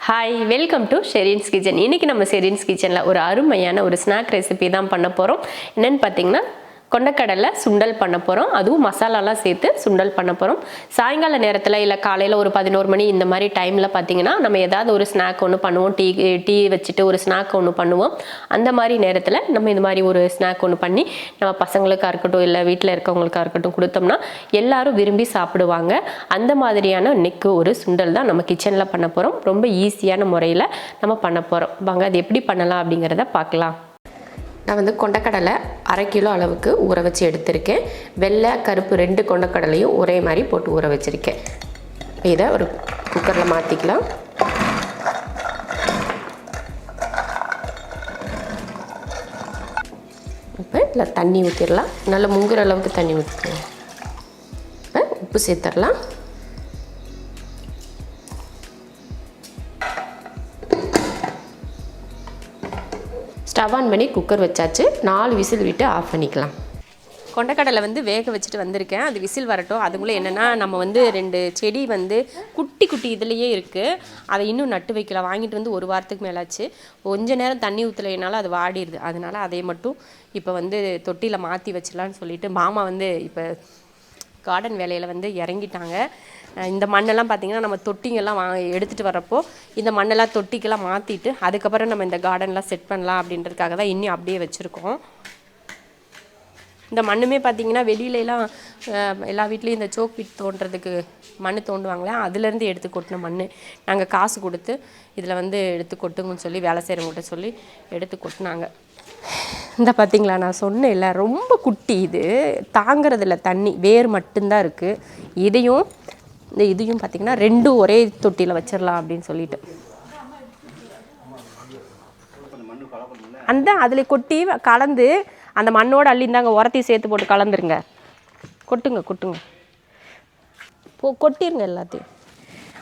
Hi, welcome to Sherin's kitchen. இன்றைக்கி நம்ம ஷெரின்ஸ் கிச்சனில் ஒரு அருமையான ஒரு ஸ்நாக் ரெசிபி தான் பண்ண போகிறோம். என்னென்னு பார்த்தீங்கன்னா, கொண்டக்கடலை சுண்டல் பண்ண போகிறோம். அதுவும் மசாலாலாம் சேர்த்து சுண்டல் பண்ண போகிறோம். சாயங்கால நேரத்தில் இல்லை காலையில் ஒரு 11 மணி இந்த மாதிரி டைமில் பார்த்தீங்கன்னா, நம்ம ஏதாவது ஒரு ஸ்நாக் ஒன்று பண்ணுவோம். டீ வச்சுட்டு ஒரு ஸ்நாக் ஒன்று பண்ணுவோம். அந்த மாதிரி நேரத்தில் நம்ம இந்த மாதிரி ஒரு ஸ்நாக் ஒன்று பண்ணி நம்ம பசங்களுக்காக இருக்கட்டும், இல்லை வீட்டில் இருக்கவங்களுக்காக இருக்கட்டும் கொடுத்தோம்னா எல்லாரும் விரும்பி சாப்பிடுவாங்க. அந்த மாதிரியான இன்னைக்கு ஒரு சுண்டல் தான் நம்ம கிச்சனில் பண்ண போகிறோம். ரொம்ப ஈஸியான முறையில் நம்ம பண்ண போகிறோம். வாங்க அது எப்படி பண்ணலாம் அப்படிங்கிறத பார்க்கலாம். நான் வந்து கொண்டக்கடலை 1/2 கிலோ அளவுக்கு ஊற வச்சு எடுத்திருக்கேன். வெள்ளை கருப்பு 2 கொண்டக்கடலையும் ஒரே மாதிரி போட்டு ஊற வச்சுருக்கேன். இதை ஒரு குக்கரில் மாற்றிக்கலாம். இப்போ இதில் தண்ணி ஊற்றிடலாம். நல்லா முங்குற அளவுக்கு தண்ணி ஊற்றிக்கலாம். இப்போ உப்பு சேர்த்துடலாம். ஸ்டவ் ஆன் பண்ணி குக்கர் வச்சாச்சு. 4 விசில் விட்டு ஆஃப் பண்ணிக்கலாம். கொண்டக்கடலை வந்து வேக வச்சுட்டு வந்திருக்கேன். அது விசில் வரட்டும். அதுக்குள்ளே என்னென்னா, நம்ம வந்து 2 செடி வந்து குட்டி குட்டி இதுலேயே இருக்குது. அதை இன்னும் நட்டு வைக்கலாம். வாங்கிட்டு வந்து 1 வாரத்துக்கு மேலாச்சு. கொஞ்ச நேரம் தண்ணி ஊற்றலைனால அது வாடிடுது. அதனால் அதை மட்டும் இப்போ வந்து தொட்டியில் மாற்றி வச்சிடலான்னு சொல்லிட்டு மாமா வந்து இப்போ கார்டன் வேலையில் வந்து இறங்கிட்டாங்க. இந்த மண்ணெல்லாம் பார்த்திங்கன்னா நம்ம தொட்டிங்கெல்லாம் எடுத்துகிட்டு வரப்போ இந்த மண்ணெல்லாம் தொட்டிக்கெல்லாம் மாற்றிட்டு அதுக்கப்புறம் நம்ம இந்த கார்டன்லாம் செட் பண்ணலாம் அப்படின்றதுக்காக தான் இன்னும் அப்படியே வச்சுருக்கோம். இந்த மண்ணுமே பார்த்திங்கன்னா வெளியிலலாம் எல்லா வீட்லேயும் இந்த சோக் பிட் தோண்டுறதுக்கு மண் தோண்டுவாங்களே, அதுலேருந்து எடுத்து கொட்டின மண் நாங்கள் காசு கொடுத்து இதில் வந்து எடுத்து கொட்டுங்கன்னு சொல்லி வேலை செய்கிறவங்கள்ட்ட சொல்லி எடுத்து கொட்டினாங்க. இந்த பார்த்திங்களா, நான் சொன்னேன் இல்லை, ரொம்ப குட்டி, இது தாங்கிறதில்ல, தண்ணி வேர் மட்டும்தான் இருக்குது. இதையும் பார்த்திங்கன்னா 2 ஒரே தொட்டியில் வச்சிடலாம் அப்படின்னு சொல்லிட்டு அந்த அதில் கொட்டி கலந்து அந்த மண்ணோடு அள்ளிந்தாங்க உரத்தையும் சேர்த்து போட்டு கலந்துருங்க. கொட்டுங்க கொட்டிருங்க எல்லாத்தையும்.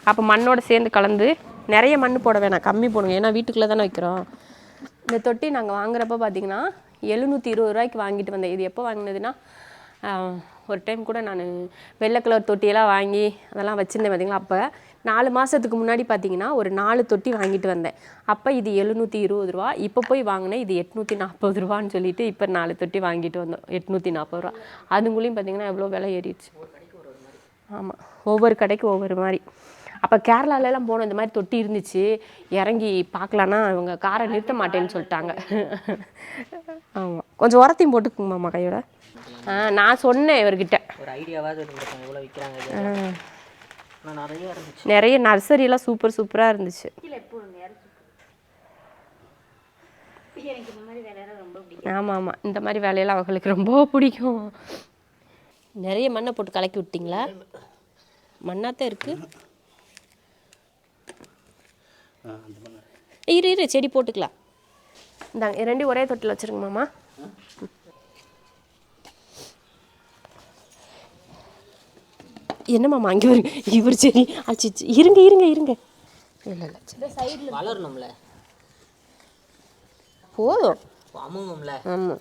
அப்போ மண்ணோடு சேர்ந்து கலந்து நிறைய மண் போட வேணாம், கம்மி போடுங்க. ஏன்னா வீட்டுக்குள்ளே தானே வைக்கிறோம். இந்த தொட்டி நாங்கள் வாங்குறப்ப பார்த்திங்கன்னா 720 ரூபாய்க்கு வாங்கிட்டு வந்தேன். இது எப்போ வாங்கினதுன்னா, ஒரு டைம் கூட நான் வெள்ளை கலர் தொட்டியெல்லாம் வாங்கி அதெல்லாம் வச்சுருந்தேன் பார்த்திங்களா. அப்போ 4 மாதத்துக்கு முன்னாடி பார்த்திங்கன்னா ஒரு 4 தொட்டி வாங்கிட்டு வந்தேன். அப்போ இது 720 ரூபா. இப்போ போய் வாங்கினேன் இது 840 ரூபான்னு சொல்லிட்டு இப்போ 4 தொட்டி வாங்கிட்டு வந்தோம் 840 ரூபா. அதுங்களையும் பார்த்திங்கன்னா எவ்வளோ விலை ஏறிடுச்சு. ஆமாம், ஒவ்வொரு கடைக்கு ஒவ்வொரு மாதிரி. அப்போ கேரளாலெலாம் போனோம், இந்த மாதிரி தொட்டி இருந்துச்சு. இறங்கி பார்க்கலான்னா இவங்க காரை நிறுத்த மாட்டேன்னு சொல்லிட்டாங்க. ஆமாம், கொஞ்சம் உரத்தையும் போட்டுக்குங்க மாமா கையோட. நான் சொன்னேன் இவர்கிட்ட ஒரு ஐடியாவாக நிறைய நர்சரியெல்லாம் சூப்பராக இருந்துச்சு. ஆமாம், இந்த மாதிரி வேலையெல்லாம் அவங்களுக்கு ரொம்ப பிடிக்கும். நிறைய மண்ணை போட்டு கலக்கி விட்டிங்களா? மண்ணாத்தான் இருக்குது. இரு செடி போட்டுக்கலாம். இந்தாங்க 2 ஒரே தொட்டில் வச்சுருங்க மாமா. என்ன மாமா அங்கே வருங்க, இவர் சரி அச்சிச்சு. இருங்க இல்லை சைடில் வளரணும்ல, போதும். ஆமாம்,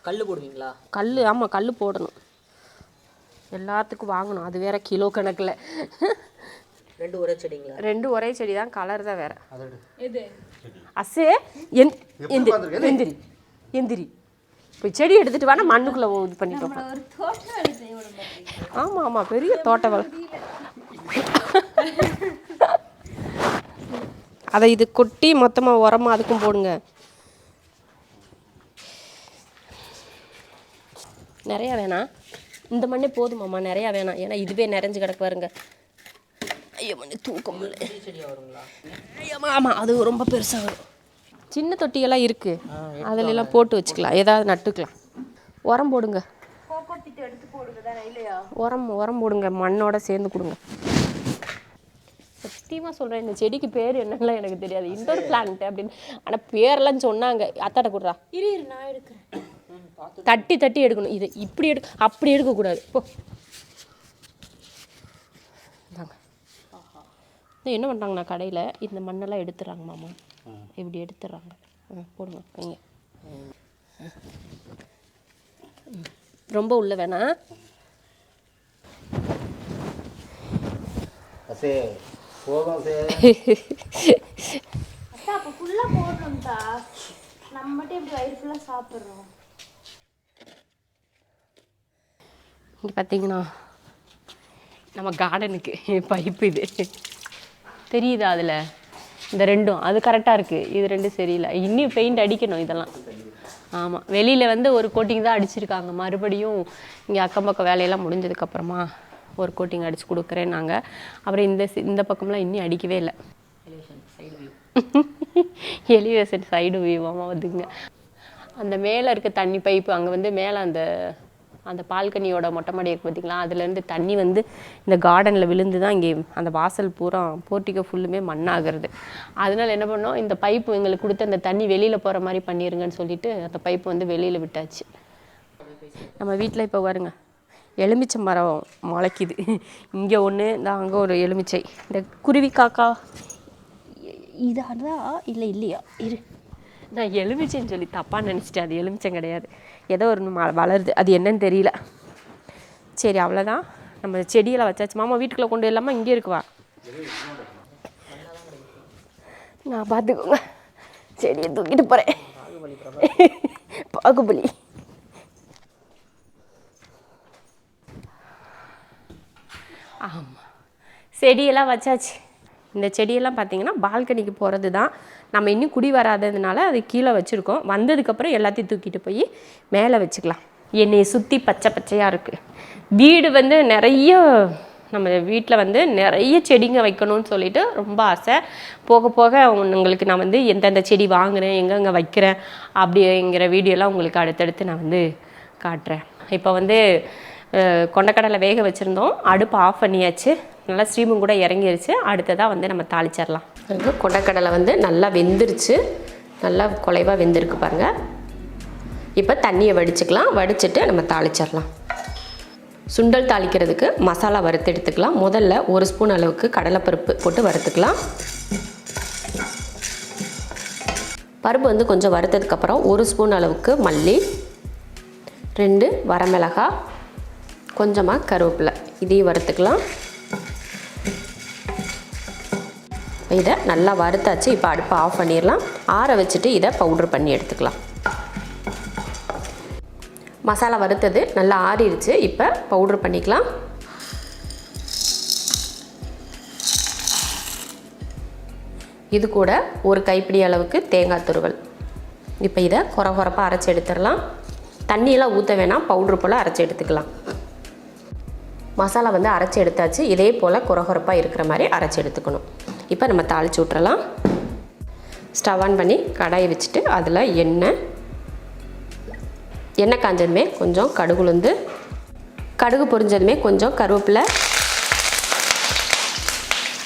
கல் போடுவீங்களா? ஆமாம், கல் போடணும். எல்லாத்துக்கும் வாங்கணும், அது வேற கிலோ கணக்கில். 2 ஒரே செடிங்களா? 2 ஒரே செடி தான், கலர் தான் வேற. அசே எந்திரி போய் செடி எடுத்துட்டு வேணா மண்ணுக்குள்ள இது பண்ணிட்டோம். ஆமாம், பெரிய தோட்ட வேலை. அதை இது கொட்டி மொத்தமாக உரமா அதுக்கும் போடுங்க. நிறையா வேணாம், இந்த மண்ணே போதுமாம்மா, நிறையா வேணாம். ஏன்னா இதுவே நிறைஞ்சு கிடக்கு பாருங்க. ஐயோ மண்ணு தூக்க முடியல. ஆமாம், அது ரொம்ப பெருசாக வரும். சின்ன தொட்டியெல்லாம் இருக்குது, அதிலெல்லாம் போட்டு வச்சுக்கலாம், ஏதாவது நட்டுக்கலாம். உரம் போடுங்க, உரம் போடுங்க, மண்ணோட சேர்ந்து கொடுங்க. சத்தியமாக சொல்கிறேன், இந்த செடிக்கு பேர் என்னெல்லாம் எனக்கு தெரியாது. இண்டோர் பிளான்ட் அப்படின்னு, ஆனால் பேரெல்லாம் சொன்னாங்க. அத்தாட்ட கொடுறா, நான் எடுக்கிறேன். தட்டி எடுக்கணும். இது இப்படி அப்படி எடுக்கக்கூடாது. போ என்ன பண்ணுறாங்கண்ணா, கடையில் இந்த மண்ணெல்லாம் எடுத்துடுறாங்க மாமா. இப்படி எடுத்துடுறாங்க. போடுங்க வைங்க. ரொம்ப உள்ள வேணாம். போதும். அக்கா அப்போ ஃபுல்லாக போடணும்க்கா. நம்ம மட்டும் இப்படி வயிறு ஃபுல்லாக சாப்பிட்றோம். இங்கே பார்த்தீங்கன்னா நம்ம கார்டனுக்கு பைப்பு இது தெரியுதா? அதில் இந்த ரெண்டும் அது கரெக்டாக இருக்குது, இது ரெண்டும் சரியில்லை. இன்னும் பெயிண்ட் அடிக்கணும் இதெல்லாம். ஆமாம், வெளியில் வந்து ஒரு கோட்டிங் தான் அடிச்சிருக்காங்க. மறுபடியும் இங்கே அக்கம் பக்கம் வேலையெல்லாம் முடிஞ்சதுக்கப்புறமா ஒரு கோட்டிங் அடித்து கொடுக்குறேன் நாங்கள். அப்புறம் இந்த பக்கம்லாம் இன்னும் அடிக்கவே இல்லை. எலிவேஷன் சைடு வியூவாக வந்துங்க. அந்த மேலே இருக்க தண்ணி பைப்பு அங்கே வந்து மேலே அந்த பால்கனியோட மொட்டை மாடி இருக்குது பார்த்திங்களா, அதுலேருந்து தண்ணி வந்து இந்த கார்டனில் விழுந்து தான் இங்கே அந்த வாசல் பூரா போர்ட்டிக்கோ ஃபுல்லுமே மண்ணாகிறது. அதனால் என்ன பண்ணோம், இந்த பைப்பு எங்களுக்கு கொடுத்து அந்த தண்ணி வெளியில் போகிற மாதிரி பண்ணிடுங்கன்னு சொல்லிட்டு அந்த பைப்பு வந்து வெளியில் விட்டாச்சு. நம்ம வீட்டில் இப்போ வருங்க எலுமிச்சை மரம் முளைக்குது. இங்கே ஒன்று, இந்த அங்கே ஒரு எலுமிச்சை. இந்த குருவி காக்கா இதான் இல்லை இல்லையா இரு, நான் எலுமிச்சைன்னு சொல்லி தப்பாக நினச்சிட்டேன். அது எலுமிச்சம் கிடையாது, ஏதோ ஒரு வளருது, அது என்னன்னு தெரியல. சரி அவ்வளோதான், நம்ம செடியெல்லாம் வச்சாச்சு. மாமா வீட்டுக்குள்ளே கொண்டு இல்லாமல் இங்கே இருக்குவா, நான் பார்த்துக்கோங்க. செடியை தூக்கிட்டு போகிறேன். பாகுபலி. ஆமாம், செடியெல்லாம் வச்சாச்சு. இந்த செடியெல்லாம் பார்த்திங்கன்னா பால்கனிக்கு போகிறது தான். நம்ம இன்னும் குடி வராததுனால அது கீழே வச்சுருக்கோம். வந்ததுக்கப்புறம் எல்லாத்தையும் தூக்கிட்டு போய் மேலே வச்சுக்கலாம். என்னையை சுற்றி பச்சை பச்சையாக இருக்குது. வீடு வந்து நிறைய, நம்ம வீட்டில் வந்து நிறைய செடிங்க வைக்கணும்னு சொல்லிட்டு ரொம்ப ஆசை. போக போக உங்களுக்கு நான் வந்து எந்தெந்த செடி வாங்குகிறேன், எங்கெங்கே வைக்கிறேன் அப்படிங்கிற வீடியோலாம் உங்களுக்கு அடுத்தடுத்து நான் வந்து காட்டுறேன். இப்போ வந்து கொண்டக்கடலை வேக வச்சுருந்தோம், அடுப்பு ஆஃப் பண்ணியாச்சு. நல்லா ஸ்டீமும் கூட இறங்கிருச்சு. அடுத்ததாக வந்து நம்ம தாளிச்சிடலாம். கொண்டக்கடலை வந்து நல்லா வெந்துருச்சு, நல்லா குலைவாக வெந்திருக்கு பாருங்கள். இப்போ தண்ணியை வடிச்சுக்கலாம். வடிச்சிட்டு நம்ம தாளிச்சிடலாம். சுண்டல் தாளிக்கிறதுக்கு மசாலா வறுத்து எடுத்துக்கலாம். முதல்ல 1 ஸ்பூன் அளவுக்கு கடலைப்பருப்பு போட்டு வறுத்துக்கலாம். பருப்பு வந்து கொஞ்சம் வறுத்ததுக்கப்புறம் 1 ஸ்பூன் அளவுக்கு மல்லி, 2 வரமிளகாய், கொஞ்சமாக கருவேப்பிலை, இதையும் வறுத்துக்கலாம். இதை நல்லா வறுத்தாச்சு. இப்போ அடுப்பை ஆஃப் பண்ணிடலாம். ஆற வச்சுட்டு இதை பவுட்ரு பண்ணி எடுத்துக்கலாம். மசாலா வறுத்தது நல்லா ஆறிடுச்சு. இப்போ பவுட்ரு பண்ணிக்கலாம். இது கூட ஒரு கைப்பிடி அளவுக்கு தேங்காய் துருவல். இப்போ இதை கொரகொரப்பாக அரைச்சி எடுத்துடலாம். தண்ணியெல்லாம் ஊற்ற வேணாம், பவுட்ரு போல் அரைச்சி எடுத்துக்கலாம். மசாலா வந்து அரைச்சி எடுத்தாச்சு. இதே போல் கொரகொரப்பாக இருக்கிற மாதிரி அரைச்சி எடுத்துக்கணும். இப்போ நம்ம தாளித்து விட்டுறலாம். ஸ்டவ் ஆன் பண்ணி கடாயை வச்சுட்டு அதில் எண்ணெய் காஞ்சதுமே கொஞ்சம் கடுகுளுந்து, கடுகு பொரிஞ்சதுமே கொஞ்சம் கருவேப்பிலை,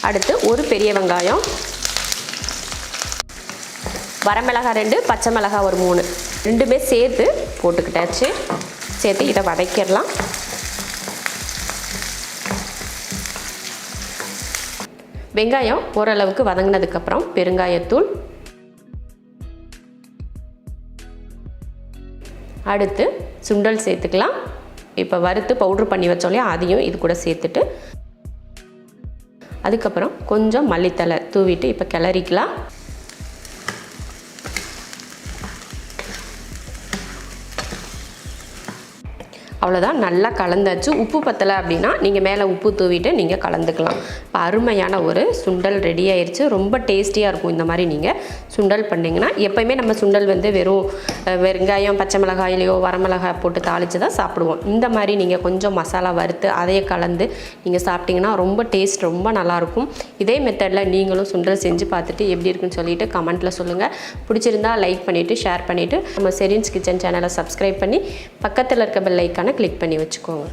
அடுத்து ஒரு பெரிய வெங்காயம், வரமிளகாய் 2, பச்சை மிளகாய் ஒரு 3, ரெண்டுமே சேர்த்து போட்டுக்கிட்டாச்சு. சேர்த்து இதை வதக்கிடலாம். வெங்காயம் ஓரளவுக்கு வதங்கினதுக்கப்புறம் பெருங்காயத்தூள், அடுத்து சுண்டல் சேர்த்துக்கலாம். இப்போ வறுத்து பவுட்ரு பண்ணி வச்சோலையே அதையும் இது கூட சேர்த்துட்டு அதுக்கப்புறம் கொஞ்சம் மல்லித்தலை தூவிட்டு இப்போ கிளறிக்கலாம். அவ்வளோதான், நல்லா கலந்தாச்சு. உப்பு பத்தலை அப்படின்னா நீங்கள் மேலே உப்பு தூவிட்டு நீங்கள் கலந்துக்கலாம். இப்போ அருமையான ஒரு சுண்டல் ரெடி ஆயிடுச்சு. ரொம்ப டேஸ்டியாக இருக்கும். இந்த மாதிரி நீங்கள் சுண்டல் பண்ணிங்கன்னா, எப்போயுமே நம்ம சுண்டல் வந்து வெறும் வெங்காயம் பச்சை மிளகாயிலையோ வரமிளகாய் போட்டு தாளித்து தான் சாப்பிடுவோம். இந்த மாதிரி நீங்கள் கொஞ்சம் மசாலா வறுத்து அதையே கலந்து நீங்கள் சாப்பிட்டிங்கன்னா ரொம்ப டேஸ்ட் ரொம்ப நல்லாயிருக்கும். இதே மெத்தடில் நீங்களும் சுண்டல் செஞ்சு பார்த்துட்டு எப்படி இருக்குன்னு சொல்லிட்டு கமெண்ட்டில் சொல்லுங்கள். பிடிச்சிருந்தா லைக் பண்ணிவிட்டு ஷேர் பண்ணிவிட்டு நம்ம ஷெரின்ஸ் கிச்சன் சேனலை சப்ஸ்கிரைப் பண்ணி பக்கத்தில் இருக்க பெல் ஐக்கானை கிளிக் பண்ணி வச்சுக்கோங்க.